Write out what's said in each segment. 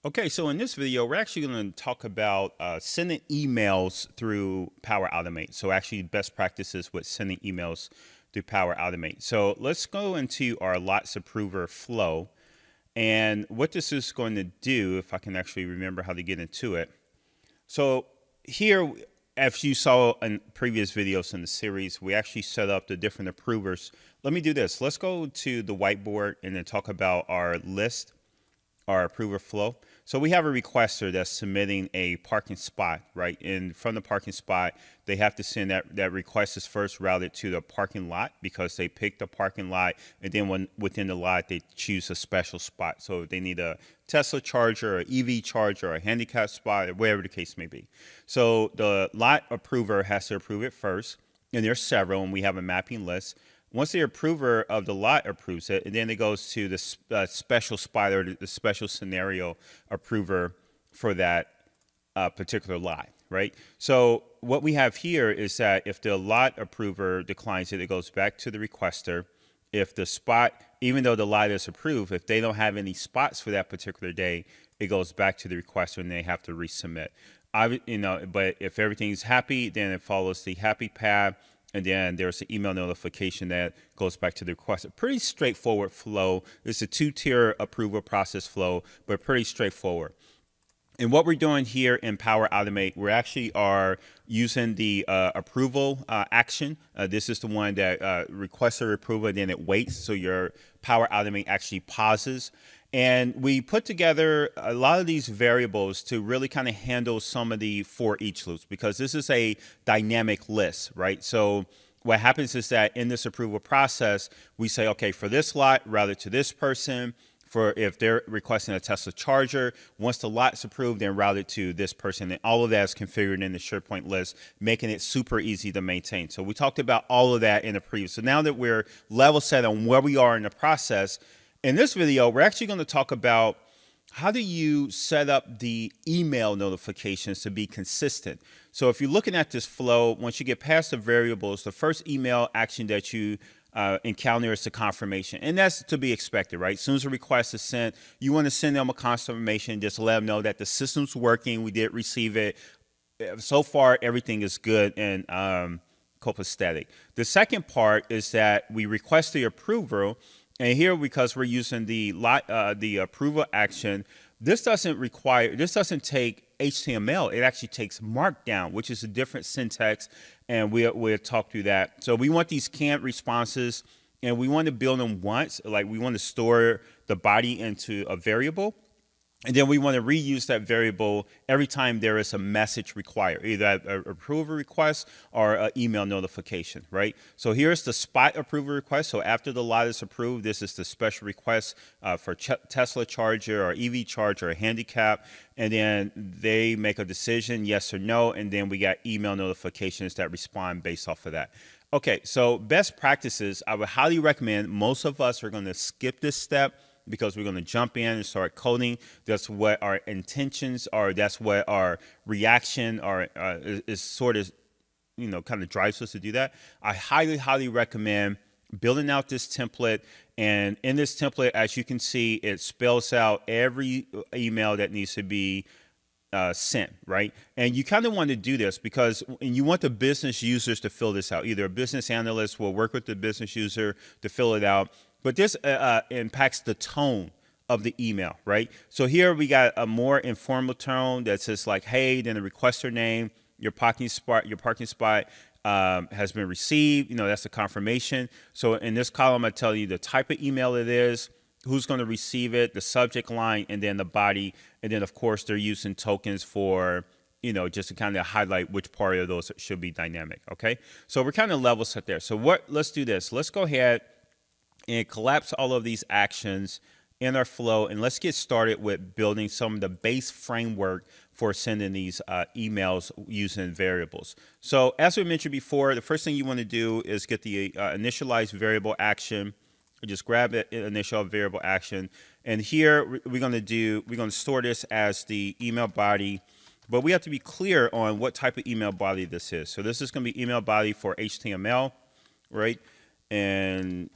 Okay, so in this video, we're actually going to talk about sending emails through Power Automate. So actually best practices with sending emails through Power Automate. So let's go into our lots approver flow. And what this is going to do, if I can actually remember how to get into it. So here, as you saw in previous videos in the series, we actually set up the different approvers. Let me do this. Let's go to the whiteboard and then talk about our list, our approver flow. So we have a requester that's submitting a parking spot, right? And from the parking spot, they have to send that request is first routed to the parking lot because they pick the parking lot, and then within the lot, they choose a special spot. So if they need a Tesla charger, or EV charger, or a handicap spot, or whatever the case may be. So the lot approver has to approve it first, and there's several, and we have a mapping list. Once the approver of the lot approves it, and then it goes to the special spot or the special scenario approver for that particular lot, right? So what we have here is that if the lot approver declines it, it goes back to the requester. If the spot, even though the lot is approved, if they don't have any spots for that particular day, it goes back to the requester and they have to resubmit. But if everything's happy, then it follows the happy path. And then there's an email notification that goes back to the requester. Pretty straightforward flow. It's a two-tier approval process flow, but pretty straightforward. And what we're doing here in Power Automate, we actually are using the approval action. This is the one that requests a approval, and then it waits. So your Power Automate actually pauses. And we put together a lot of these variables to really kind of handle some of the for each loops, because this is a dynamic list, right? So what happens is that in this approval process, we say, okay, for this lot, route it to this person. For if they're requesting a Tesla charger, once the lot's approved, then route it to this person. And all of that is configured in the SharePoint list, making it super easy to maintain. So we talked about all of that in the previous. So now that we're level set on where we are in the process, in this video, we're actually going to talk about how do you set up the email notifications to be consistent. So if you're looking at this flow, once you get past the variables, the first email action that you encounter is the confirmation. And that's to be expected, right? As soon as a request is sent, you want to send them a confirmation, just to let them know that the system's working, we did receive it. So far, everything is good and copacetic. The second part is that we request the approval. And here, because we're using the approval action, this doesn't take HTML. It actually takes Markdown, which is a different syntax, and we'll talk through that. So we want these canned responses, and we want to build them once. Like we want to store the body into a variable. And then we want to reuse that variable every time there is a message required, either an approval request or an email notification, right? So here's the spot approval request. So after the lot is approved, this is the special request for Tesla charger or EV charger or handicap. And then they make a decision, yes or no. And then we got email notifications that respond based off of that. Okay, so best practices, I would highly recommend. Most of us are going to skip this step because we're going to jump in and start coding. That's what our intentions are. That's what our reaction are, is sort of, kind of drives us to do that. I highly, highly recommend building out this template. And in this template, as you can see, it spells out every email that needs to be sent, right? And you kind of want to do this because you want the business users to fill this out. Either a business analyst will work with the business user to fill it out. But this impacts the tone of the email, right? So here we got a more informal tone that says like, hey, then the requester name, your parking spot has been received. That's a confirmation. So in this column, I tell you the type of email it is, who's going to receive it, the subject line, and then the body. And then, of course, they're using tokens for, just to kind of highlight which part of those should be dynamic, okay? So we're kind of level set there. So let's do this. Let's go ahead and collapse all of these actions in our flow, and let's get started with building some of the base framework for sending these emails using variables. So as we mentioned before, the first thing you want to do is get the initialize variable action. Just grab the initial variable action, and here we're going to store this as the email body, but we have to be clear on what type of email body this is. So this is going to be email body for HTML, right? And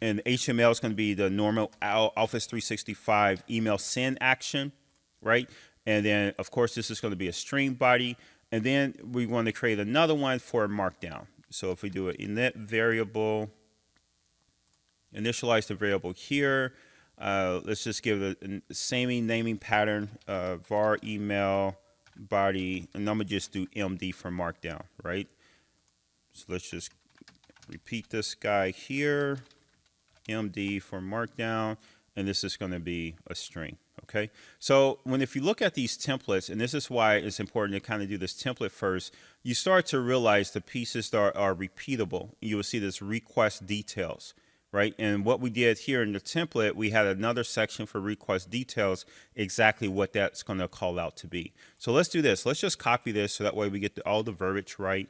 HTML is going to be the normal Office 365 email send action. right? And then, of course, this is going to be a string body. And then we want to create another one for Markdown. So if we do an init variable, initialize the variable here. Let's just give it the same naming pattern, var email body, and I'm going to just do MD for Markdown, right? So let's just repeat this guy here, MD for Markdown, and this is going to be a string, okay? So if you look at these templates, and this is why it's important to kind of do this template first, you start to realize the pieces that are repeatable. You will see this request details, right? And what we did here in the template, we had another section for request details, exactly what that's going to call out to be. So let's do this. Let's just copy this so that way we get all the verbiage right.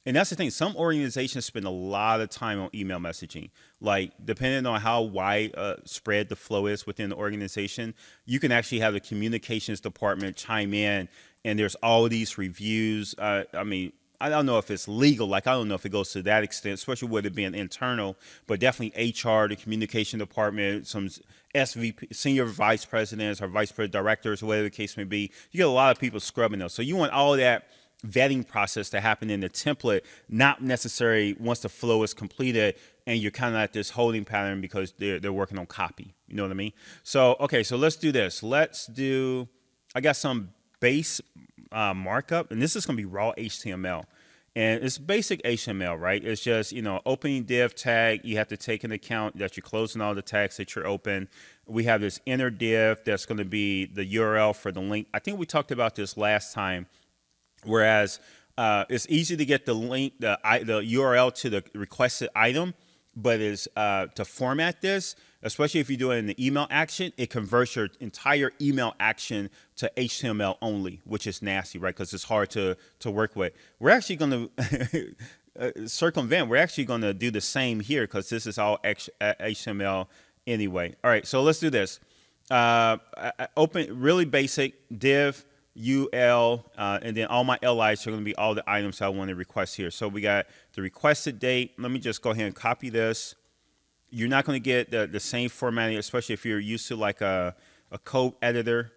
And that's the thing. Some organizations spend a lot of time on email messaging. Like, depending on how wide spread the flow is within the organization, you can actually have the communications department chime in, and there's all these reviews. I mean, I don't know if it's legal. Like, I don't know if it goes to that extent, especially with it being internal, but definitely HR, the communication department, some SVP, senior vice presidents or vice president directors, or whatever the case may be. You get a lot of people scrubbing those. So you want all of that vetting process to happen in the template, not necessarily once the flow is completed and you're kind of at this holding pattern because they're working on copy. You know what I mean? So, okay, so let's do this. I got some base markup, and this is going to be raw HTML. And it's basic HTML, right? It's just, opening div tag. You have to take into account that you're closing all the tags that you're open. We have this inner div that's going to be the URL for the link. I think we talked about this last time. Whereas it's easy to get the link, the URL to the requested item, but is to format this, especially if you do it in the email action, it converts your entire email action to HTML only, which is nasty, right? Because it's hard to work with. We're actually going to circumvent. We're actually going to do the same here because this is all HTML anyway. All right, so let's do this. Open really basic div. UL, and then all my LIs are going to be all the items I want to request here. So we got the requested date. Let me just go ahead and copy this. You're not going to get the same formatting, especially if you're used to like a code editor.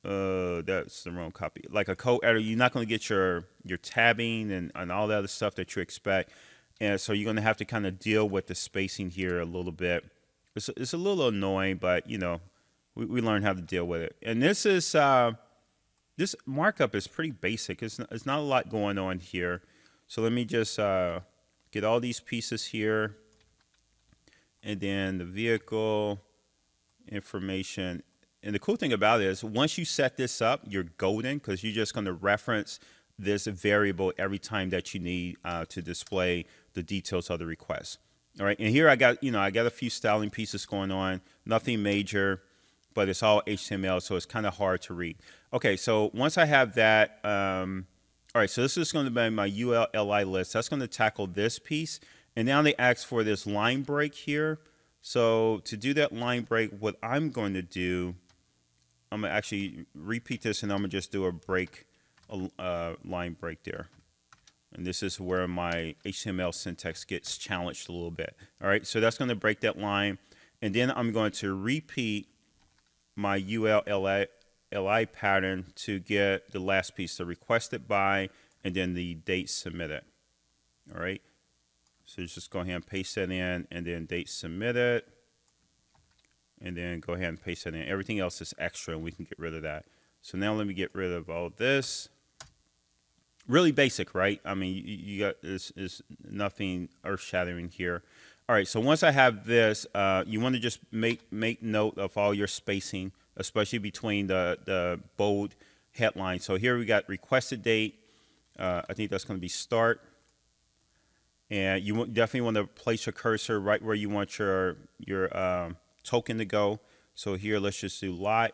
That's the wrong copy. Like a code editor, you're not going to get your tabbing and all the other stuff that you expect. And so you're going to have to kind of deal with the spacing here a little bit. It's a little annoying, but we learn how to deal with it. And this markup is pretty basic. It's not a lot going on here. So let me just get all these pieces here. And then the vehicle information. And the cool thing about it is once you set this up, you're golden because you're just going to reference this variable every time that you need to display the details of the request. All right. And here I got a few styling pieces going on. Nothing major, but it's all HTML, so it's kind of hard to read. Okay, so once I have that, all right, so this is going to be my ULLI list. That's going to tackle this piece. And now they ask for this line break here. So to do that line break, what I'm going to do, I'm going to actually repeat this, and I'm going to just do a break, line break there. And this is where my HTML syntax gets challenged a little bit. All right, so that's going to break that line. And then I'm going to repeat my ULLI pattern to get the last piece, the requested by, and then the date submitted. All right. So just go ahead and paste that in, and then date submitted, and then go ahead and paste that in. Everything else is extra, and we can get rid of that. So now let me get rid of all this. Really basic, right? I mean, you got is nothing earth-shattering here. All right, so once I have this, you want to just make note of all your spacing, especially between the bold headline. So here we got requested date. I think that's going to be start. And you definitely want to place your cursor right where you want your token to go. So here, let's just do lot.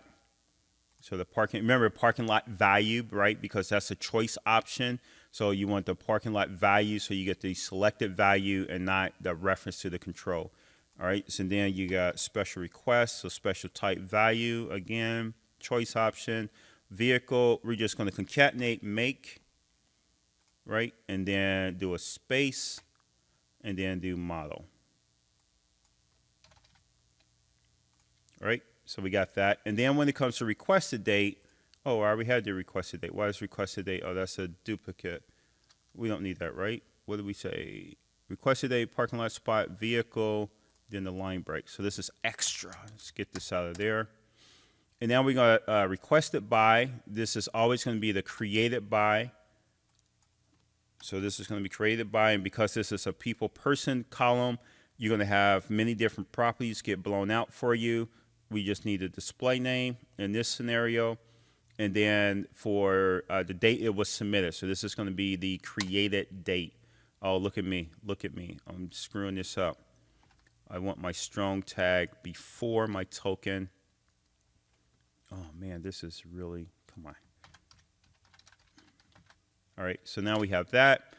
So the remember parking lot value, right? Because that's a choice option. So you want the parking lot value, so you get the selected value and not the reference to the control. All right, so then you got special request, so special type value, again, choice option. Vehicle, we're just going to concatenate make, right? And then do a space, and then do model. All right, So we got that. And then when it comes to requested date, oh, I already had the requested date. Why is requested date? Oh, that's a duplicate. We don't need that, right? What did we say? Requested date, parking lot spot, vehicle, then the line break. So this is extra. Let's get this out of there. And now we're going to request it by. This is always going to be the created by. So this is going to be created by, and because this is a people person column, you're going to have many different properties get blown out for you. We just need a display name in this scenario. And then for the date it was submitted. So this is going to be the created date. Oh, look at me. Look at me. I'm screwing this up. I want my strong tag before my token. Oh, man, this is really, come on. All right, so now we have that.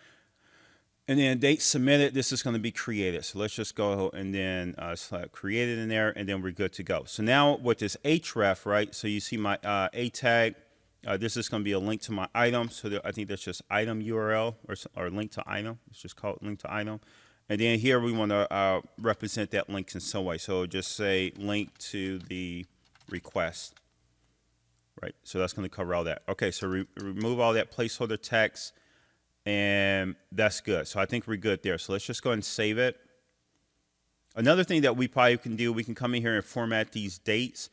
And then date submitted, this is going to be created. So let's just go and then select created in there, and then we're good to go. So now with this href, right, so you see my a tag. This is going to be a link to my item. So I think that's just item URL or link to item. Let's just call it link to item. And then here we want to represent that link in some way. So just say link to the request. Right, so that's going to cover all that. Okay, so remove all that placeholder text, and that's good. So I think we're good there. So let's just go ahead and save it. Another thing that we probably can do, we can come in here and format these dates.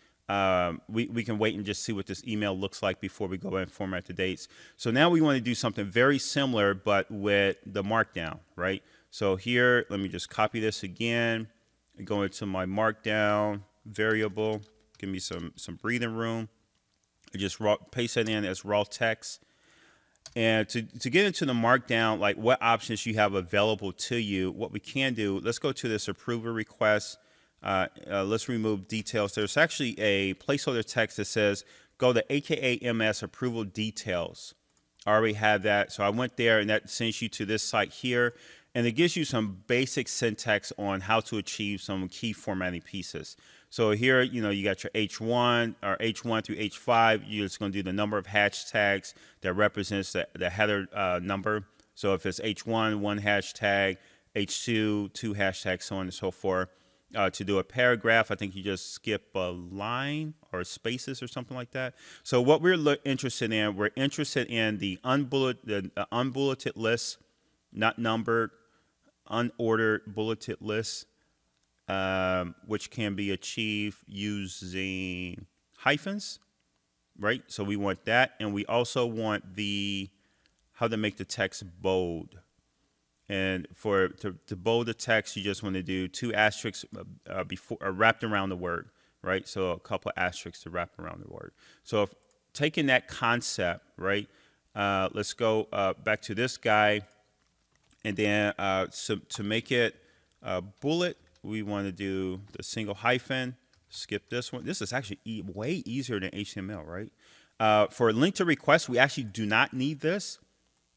We can wait and just see what this email looks like before we go and format the dates. So now we want to do something very similar, but with the Markdown, right? So here, let me just copy this again and go into my Markdown variable. Give me some breathing room. I just paste that in as raw text. And to get into the Markdown, like what options you have available to you, what we can do, let's go to this approval request. Let's remove details. There's actually a placeholder text that says, go to AKA-MS approval details. I already have that. So I went there, and that sends you to this site here. And it gives you some basic syntax on how to achieve some key formatting pieces. So here, you know, you got your H1 or H1 through H5. You're just going to do the number of hashtags that represents the header number. So if it's H1, 1 hashtag, H2, 2 hashtags, so on and so forth. To do a paragraph, I think you just skip a line or spaces or something like that. So what we're interested in, we're interested in the unbulleted list, not numbered, unordered bulleted list. Which can be achieved using hyphens, right? So we want that, and we also want how to make the text bold. And to bold the text, you just want to do 2 asterisks wrapped around the word, right? So a couple of asterisks to wrap around the word. So taking that concept, right? Let's go back to this guy, and then to make it bullet. We want to do the single hyphen, skip this one. This is actually way easier than HTML, right? For link to request, we actually do not need this,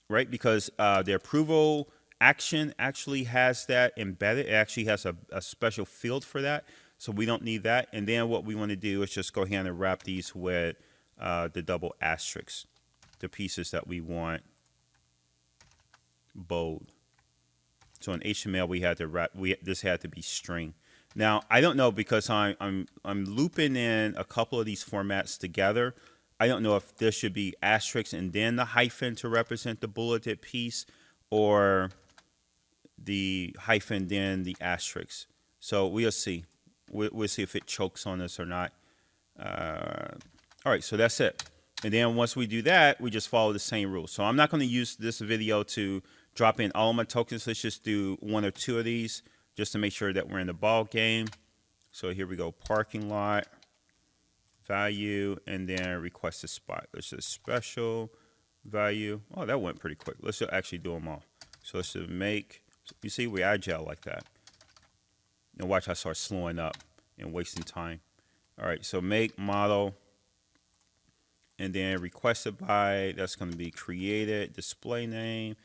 right? Because the approval action actually has that embedded. It actually has a special field for that, so we don't need that. And then what we want to do is just go ahead and wrap these with the double asterisks, the pieces that we want bold. So in HTML we had to wrap. This had to be string. Now I don't know, because I'm looping in a couple of these formats together. I don't know if this should be asterisk and then the hyphen to represent the bulleted piece, or the hyphen then the asterisk. So we'll see. We'll see if it chokes on us or not. All right, so that's it. And then once we do that, we just follow the same rules. So I'm not going to use this video to drop in all of my tokens. Let's just do 1 or 2 of these just to make sure that we're in the ball game. So here we go, parking lot, value, and then request a spot. Let's just special value. Oh, that went pretty quick. Let's actually do them all. So let's just make, you see, we're agile like that. And watch, I start slowing up and wasting time. All right, so make model, and then requested by, that's going to be created, display name,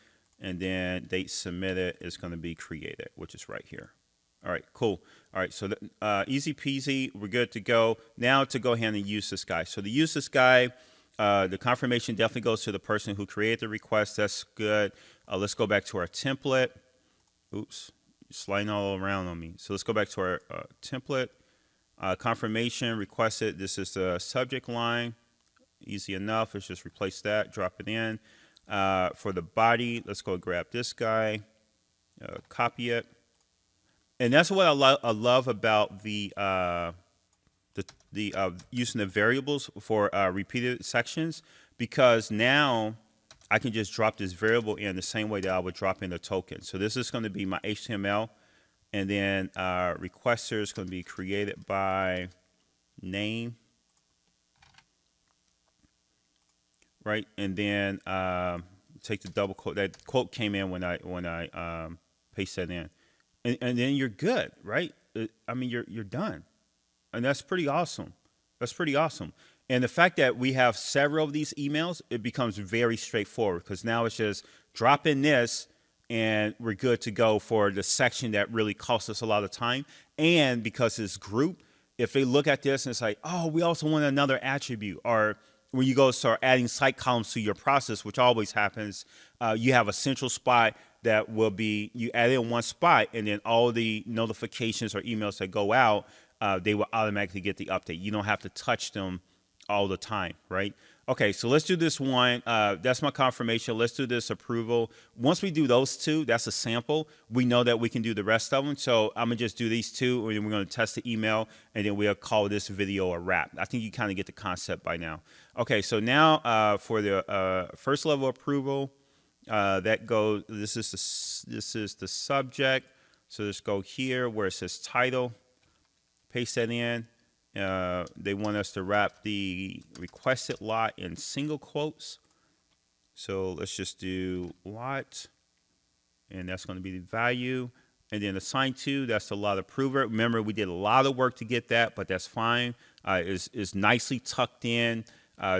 and then date submitted is going to be created, which is right here. All right, cool. All right, so easy peasy, we're good to go. Now to go ahead and use this guy. So to use this guy, the confirmation definitely goes to the person who created the request. That's good. Let's go back to our template. Oops, sliding all around on me. So let's go back to our template. Confirmation requested. This is the subject line. Easy enough. Let's just replace that, drop it in. For the body, let's go grab this guy, copy it. And that's what I love about the using the variables for repeated sections, because now I can just drop this variable in the same way that I would drop in a token. So this is going to be my HTML, and then requester is going to be created by name, right? And then take the double quote. That quote came in when I paste that in, and then you're good, right? I mean, you're done. And that's pretty awesome. That's pretty awesome. And the fact that we have several of these emails, it becomes very straightforward, because now it's just drop in this and we're good to go for the section that really costs us a lot of time. And because it's group, if they look at this and it's like, oh, we also want another attribute, or when you go start adding site columns to your process, which always happens, you have a central spot that will be, you add in one spot, and then all the notifications or emails that go out, they will automatically get the update. You don't have to touch them all the time, right? Okay, so let's do this one. That's my confirmation. Let's do this approval. Once we do those two, that's a sample. We know that we can do the rest of them. So I'm gonna just do these two, and then we're gonna test the email, and then we'll call this video a wrap. I think you kind of get the concept by now. Okay, so now for the first level approval, that goes. This is the subject. So let's go here where it says title. Paste that in. They want us to wrap the requested lot in single quotes. So let's just do lot, and that's going to be the value. And then assign to, that's the lot approver. Remember, we did a lot of work to get that, but that's fine. It's nicely tucked in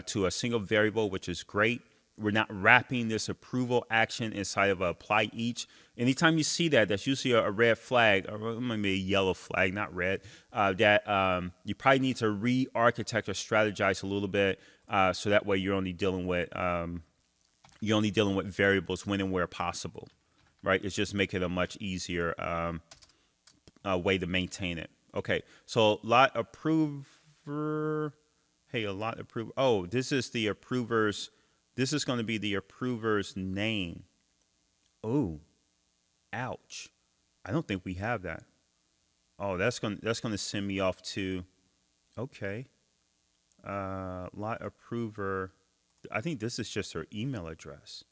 to a single variable, which is great. We're not wrapping this approval action inside of a apply each. Anytime you see that, that's usually a red flag, or maybe a yellow flag, not red, that you probably need to re-architect or strategize a little bit, so that way you're only dealing with variables when and where possible, right? It's just making it a much easier way to maintain it. Okay, so lot approver, hey, a lot approver. Oh, this is the approver's. This is going to be the approver's name. Oh, ouch. I don't think we have that. Oh, that's going to send me off to, okay. Lot approver. I think this is just their email address.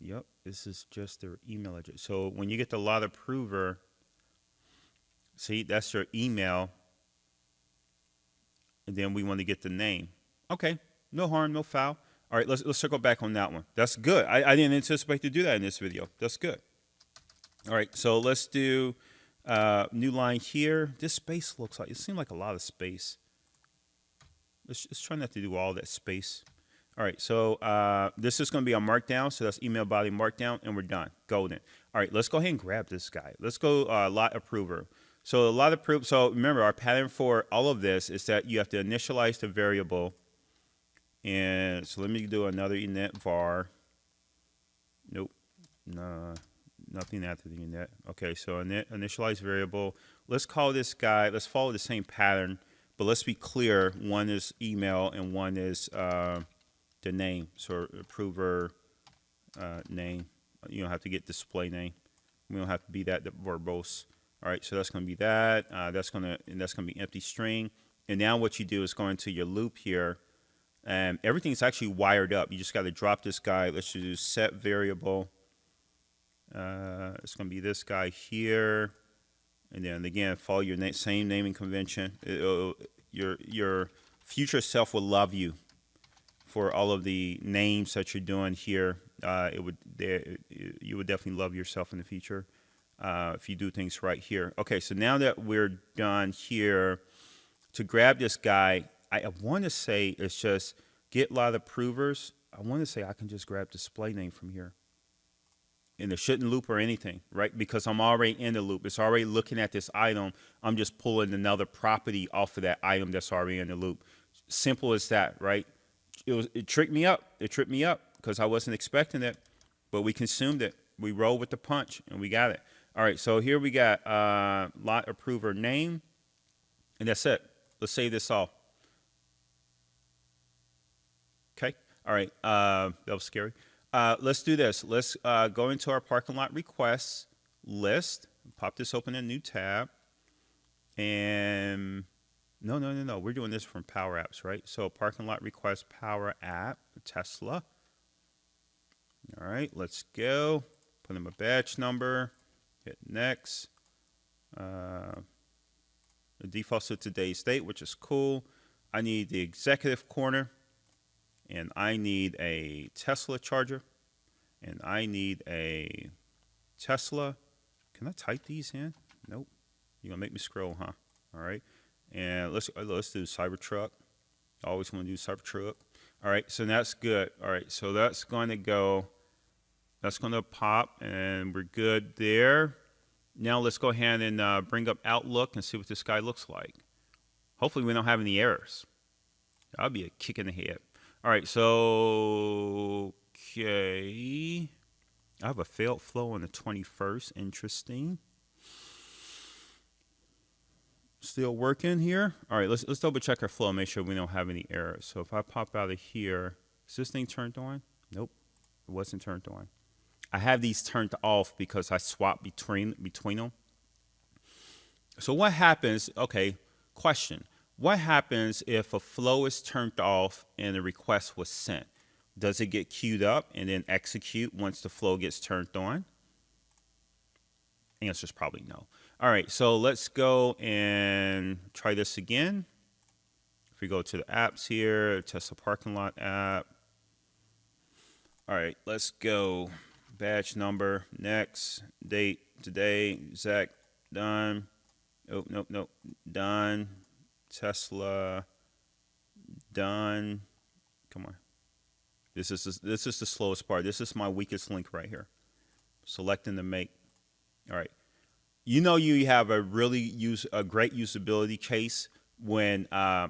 Yep, this is just their email address. So when you get the lot approver, see, that's their email. And then we want to get the name. Okay, no harm, no foul. All right, let's circle back on that one. That's good. I didn't anticipate to do that in this video. That's good. All right, so let's do new line here. This space looks like, it seemed like a lot of space. Let's try not to do all that space. All right, so this is going to be a Markdown. So that's email body Markdown, and we're done. Golden. All right, let's go ahead and grab this guy. Let's go lot approver. So a lot of proof. So remember, our pattern for all of this is that you have to initialize the variable. And so let me do another init var. Nope, no, nothing after the init. Okay, so initialize variable. Let's call this guy, let's follow the same pattern, but let's be clear. One is email and one is the name. So approver name. You don't have to get display name. We don't have to be that verbose. All right, so that's going to be that. That's going to be empty string. And now what you do is go into your loop here. And everything's actually wired up. You just got to drop this guy. Let's do set variable. It's going to be this guy here. And then again, follow your same naming convention. Your future self will love you for all of the names that you're doing here. You would definitely love yourself in the future if you do things right here. Okay, so now that we're done here, to grab this guy, I want to say it's just get lot approvers. I want to say I can just grab display name from here. And it shouldn't loop or anything, right? Because I'm already in the loop. It's already looking at this item. I'm just pulling another property off of that item that's already in the loop. Simple as that, right? It tricked me up. It tripped me up because I wasn't expecting it, but we consumed it. We rolled with the punch and we got it. All right, so here we got lot approver name. And that's it. Let's save this all. Okay. All right. That was scary. Let's do this. Let's go into our parking lot requests list. Pop this open in a new tab. And no. We're doing this from Power Apps, right? So parking lot request Power App, Tesla. All right. Let's go. Put in my batch number. Hit next. The default's to today's date, which is cool. I need the executive corner, and I need a Tesla charger, and I need a Tesla. Can I type these in? Nope. You're gonna make me scroll, huh? All right. And let's do Cybertruck. I always want to do Cybertruck. All right. So that's good. All right. So that's going to go. That's going to pop, and we're good there. Now let's go ahead and bring up Outlook and see what this guy looks like. Hopefully we don't have any errors. That'll be a kick in the head. All right, so, okay. I have a failed flow on the 21st. Interesting. Still working here. All right, let's double check our flow and make sure we don't have any errors. So if I pop out of here, is this thing turned on? Nope, it wasn't turned on. I have these turned off because I swap between them. So what happens, okay, question. What happens if a flow is turned off and a request was sent? Does it get queued up and then execute once the flow gets turned on? Answer is probably no. All right, so let's go and try this again. If we go to the apps here, Tesla parking lot app. All right, let's go. Batch number, next, date, today, exact, done. Oh, nope, done. Tesla, done. Come on. This is the slowest part. This is my weakest link right here. Selecting the make. All right. You know you have a great usability case when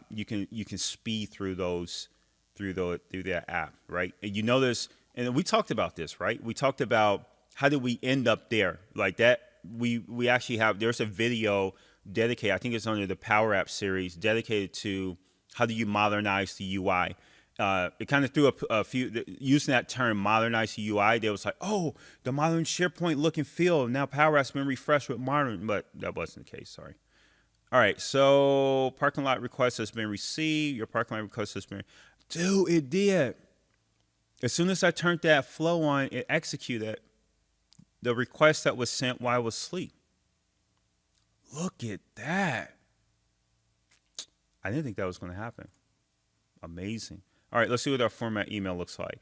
you can speed through that app, right? And you know this. And we talked about this, right? We talked about how did we end up there like that. We actually have, there's a video dedicated, I think it's under the Power App series, dedicated to how do you modernize the UI. It kind of threw a few, using that term, modernize the UI, they was like, oh, the modern SharePoint look and feel. Now Power App's been refreshed with modern, but that wasn't the case, sorry. All right, so parking lot request has been received. Your parking lot request has been, dude, it did. As soon as I turned that flow on, it executed the request that was sent while I was asleep. Look at that. I didn't think that was going to happen. Amazing. All right, let's see what our format email looks like.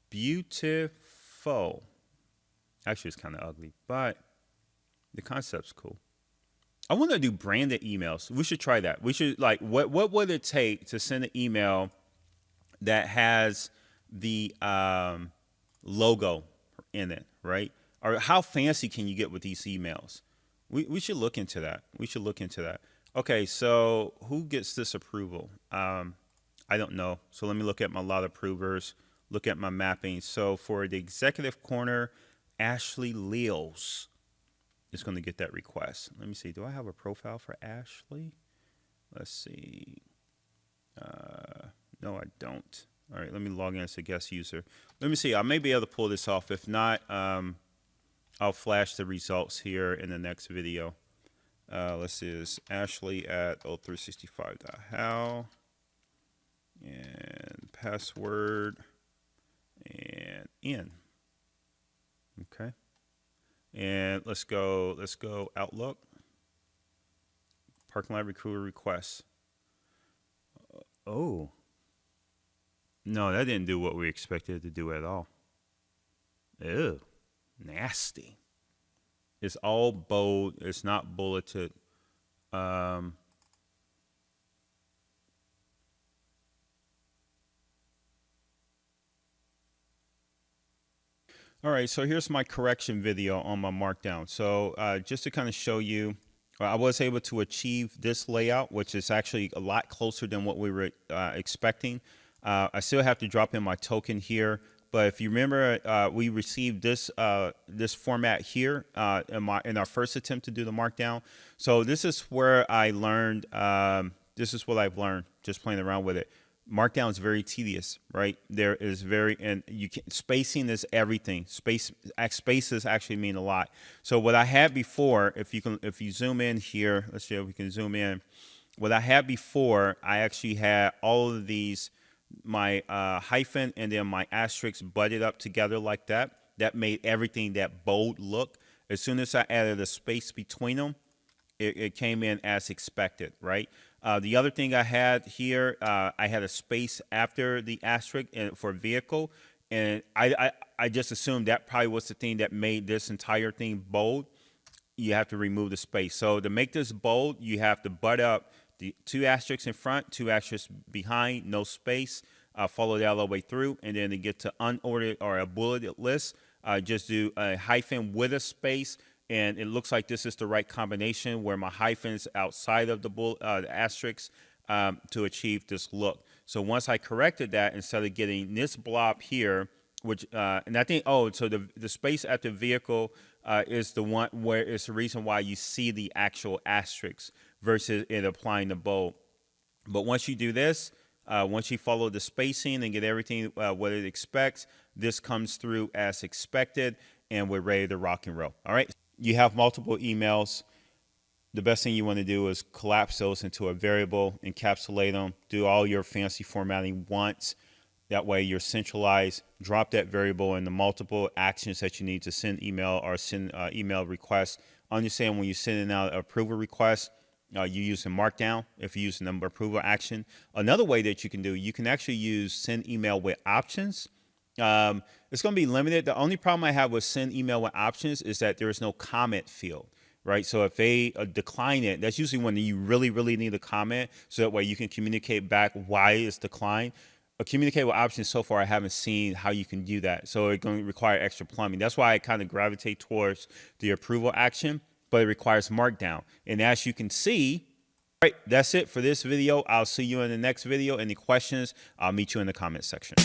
Beautiful. Actually, it's kind of ugly, but the concept's cool. I want to do branded emails. We should try that. We should, like, what would it take to send an email that has the logo in it, right? Or how fancy can you get with these emails? We should look into that. We should look into that. Okay, so who gets this approval? I don't know. So let me look at my lot of approvers, look at my mapping. So for the executive corner, Ashley Leals is going to get that request. Let me see. Do I have a profile for Ashley? Let's see. No, I don't. All right, let me log in as a guest user. Let me see. I may be able to pull this off. If not, I'll flash the results here in the next video. Let's see. It's Ashley at 0365.how. And password and in. Okay. And let's go Outlook. Parking lot recruiter requests. Oh. No, that didn't do what we expected it to do at all. Ew. Nasty. It's all bold. It's not bulleted. All right, so here's my correction video on my Markdown. So just to kind of show you, I was able to achieve this layout, which is actually a lot closer than what we were expecting. I still have to drop in my token here, but if you remember, we received this this format here in our first attempt to do the Markdown. So this is where I learned. This is what I've learned just playing around with it. Markdown is very tedious, right? There is and spacing is everything. Spaces actually mean a lot. So what I had before, if you zoom in here, let's see if we can zoom in. What I had before, I actually had all of these, my hyphen and then my asterisk butted up together like that. That made everything that bold look. As soon as I added a space between them, it came in as expected, right? The other thing I had here, I had a space after the asterisk for vehicle, and I just assumed that probably was the thing that made this entire thing bold. You have to remove the space. So to make this bold, you have to butt up the 2 asterisks in front, 2 asterisks behind, no space. Follow that all the way through, and then to get to unordered or a bulleted list, just do a hyphen with a space. And it looks like this is the right combination where my hyphens outside of the asterisk to achieve this look. So once I corrected that, instead of getting this blob here, which and I think, so the space at the vehicle is the one where it's the reason why you see the actual asterisk versus it applying the bold. But once you do this, once you follow the spacing and get everything what it expects, this comes through as expected, and we're ready to rock and roll. All right. You have multiple emails. The best thing you want to do is collapse those into a variable, encapsulate them, do all your fancy formatting once. That way you're centralized. Drop that variable in the multiple actions that you need to send email or send email requests. Understand when you're sending out approval requests, you're using Markdown if you're using the approval action. Another way that you can do, you can actually use send email with options. It's going to be limited. The only problem I have with send email with options is that there is no comment field, right? So if they decline it, that's usually when you really, really need a comment, so that way you can communicate back why it's declined. Communicate with options, so far I haven't seen how you can do that. So it's going to require extra plumbing. That's why I kind of gravitate towards the approval action, but it requires Markdown. And as you can see, all right, that's it for this video. I'll see you in the next video. Any questions, I'll meet you in the comment section.